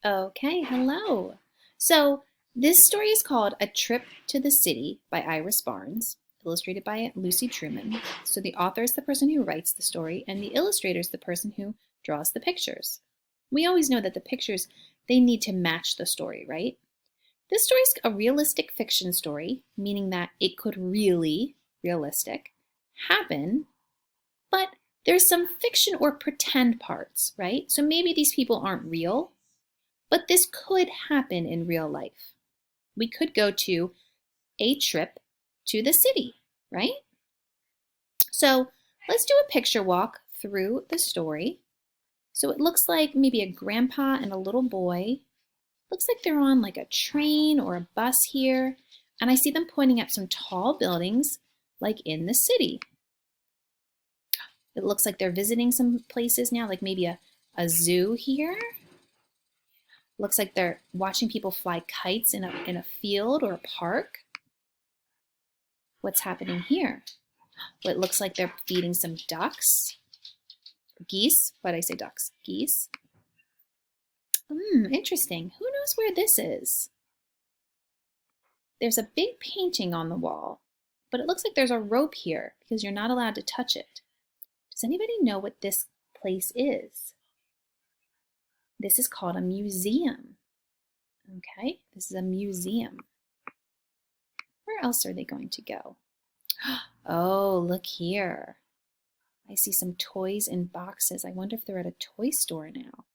Okay, hello. So this story is called A Trip to the City by Iris Barnes, illustrated by Lucy Truman. So the author is the person who writes the story, and the illustrator is the person who draws the pictures. We always know that the pictures, they need to match the story, right? This story is a realistic fiction story, meaning that it could really, realistic, happen, but there's some fiction or pretend parts, right? So maybe these people aren't real, but this could happen in real life. We could go to a trip to the city, right? So let's do a picture walk through the story. So it looks like maybe a grandpa and a little boy. Looks like they're on like a train or a bus here. And I see them pointing at some tall buildings like in the city. It looks like they're visiting some places now, like maybe a zoo here. Looks like they're watching people fly kites in a field or a park. What's happening here? Well, it looks like they're feeding some ducks. Geese. Why did I say ducks? Geese. Interesting. Who knows where this is? There's a big painting on the wall, but it looks like there's a rope here because you're not allowed to touch it. Does anybody know what this place is? This is called a museum. Okay, this is a museum. Where else are they going to go? Oh, look here. I see some toys in boxes. I wonder if they're at a toy store now.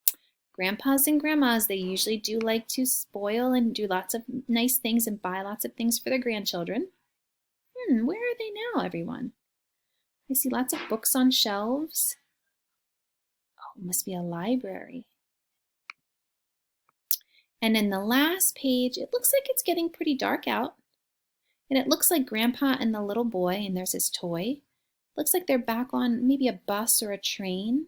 Grandpas and grandmas, they usually do like to spoil and do lots of nice things and buy lots of things for their grandchildren. Where are they now, everyone? I see lots of books on shelves. Oh, it must be a library. And in the last page, it looks like it's getting pretty dark out. And it looks like Grandpa and the little boy, and there's his toy. Looks like they're back on maybe a bus or a train.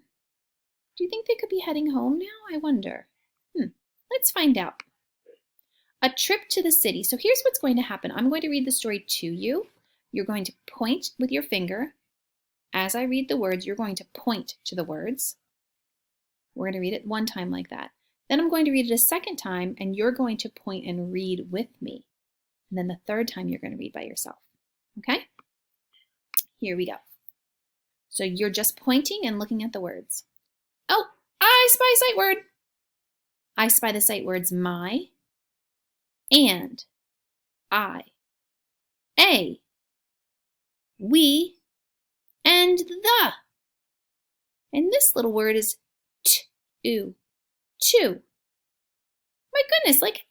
Do you think they could be heading home now? I wonder. Let's find out. A trip to the city. So here's what's going to happen. I'm going to read the story to you. You're going to point with your finger. As I read the words, you're going to point to the words. We're going to read it one time like that. Then I'm going to read it a second time, and you're going to point and read with me. And then the third time, you're going to read by yourself. Okay? Here we go. So you're just pointing and looking at the words. Oh, I spy sight word. I spy the sight words my, and, I, a, we, and the. And this little word is two. My goodness, like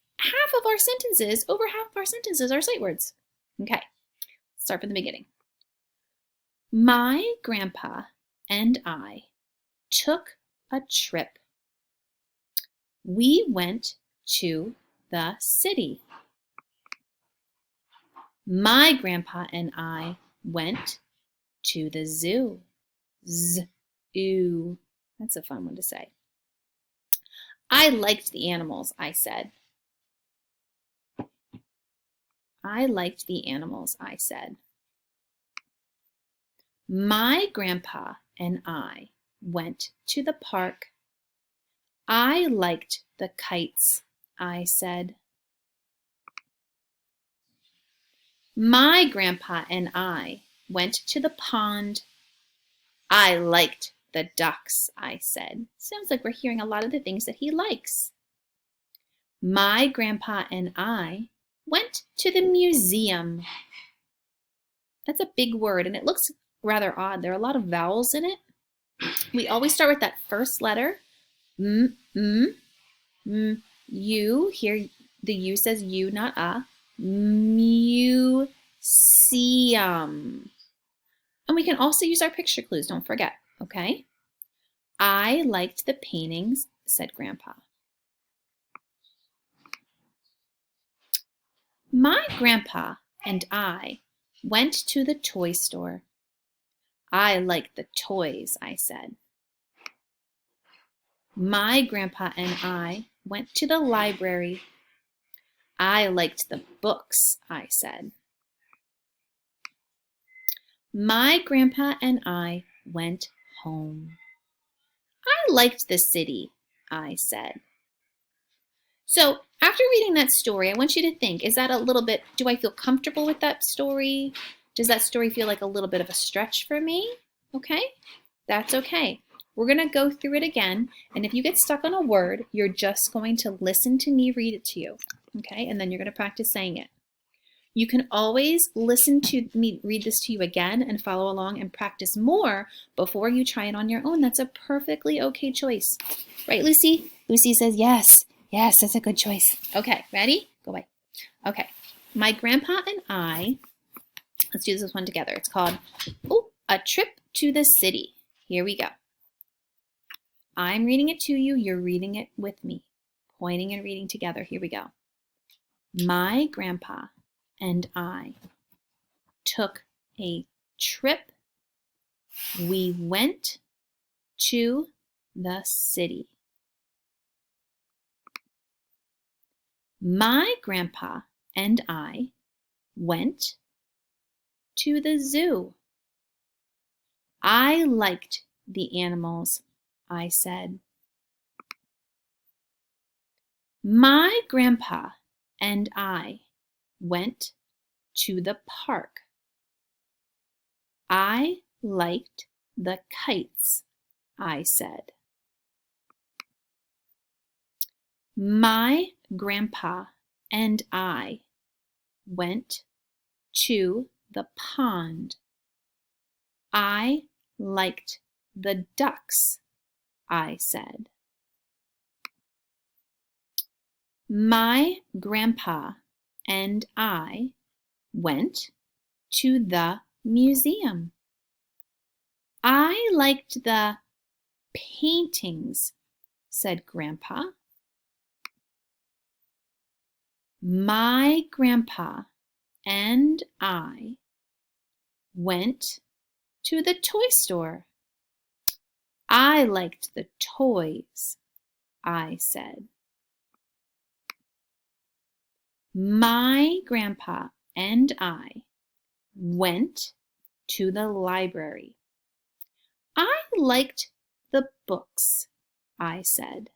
over half of our sentences are sight words. Okay, start from the beginning. My grandpa and I took a trip. We went to the city. My grandpa and I went to the zoo. Z-oo. That's a fun one to say. I liked the animals, I said. I liked the animals, I said. My grandpa and I went to the park. I liked the kites, I said. My grandpa and I went to the pond. I liked the ducks, I said. Sounds like we're hearing a lot of the things that he likes. My grandpa and I went to the museum. That's a big word, and it looks rather odd. There are a lot of vowels in it. We always start with that first letter. U. Here, the U says U, not a. Museum. And we can also use our picture clues, don't forget, okay? I liked the paintings, said Grandpa. My grandpa and I went to the toy store. I liked the toys, I said. My grandpa and I went to the library. I liked the books, I said. My grandpa and I went home. I liked the city, I said. So after reading that story, I want you to think, is that a little bit, do I feel comfortable with that story? Does that story feel like a little bit of a stretch for me? Okay, that's okay. We're going to go through it again, and if you get stuck on a word, you're just going to listen to me read it to you, okay? And then you're going to practice saying it. You can always listen to me read this to you again and follow along and practice more before you try it on your own. That's a perfectly okay choice. Right, Lucy? Lucy says yes. Yes, that's a good choice. Okay, ready? Go away. Okay, my grandpa and I, let's do this one together. It's called, A Trip to the City. Here we go. I'm reading it to you. You're reading it with me. Pointing and reading together. Here we go. My grandpa and I took a trip. We went to the city. My grandpa and I went to the zoo. I liked the animals, I said. My grandpa and I went to the park. I liked the kites, I said. My grandpa and I went to the pond. I liked the ducks, I said. My grandpa and I went to the museum. I liked the paintings, said Grandpa. My grandpa and I went to the toy store. I liked the toys, I said. My grandpa and I went to the library. I liked the books, I said.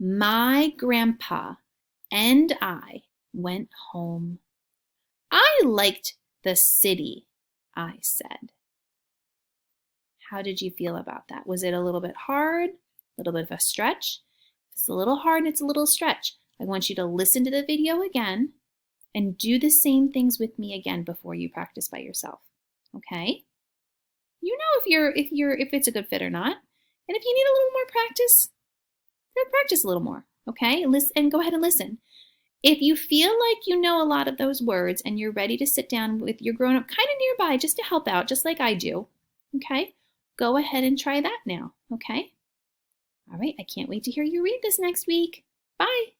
My grandpa and I went home. I liked the city, I said. How did you feel about that? Was it a little bit hard? A little bit of a stretch? If it's a little hard, it's a little stretch. I want you to listen to the video again and do the same things with me again before you practice by yourself. Okay? You know if it's a good fit or not. And if you need a little more practice, then practice a little more. Okay? And go ahead and listen. If you feel like you know a lot of those words and you're ready to sit down with your grown-up kind of nearby just to help out, just like I do, okay? Go ahead and try that now, okay? All right, I can't wait to hear you read this next week. Bye.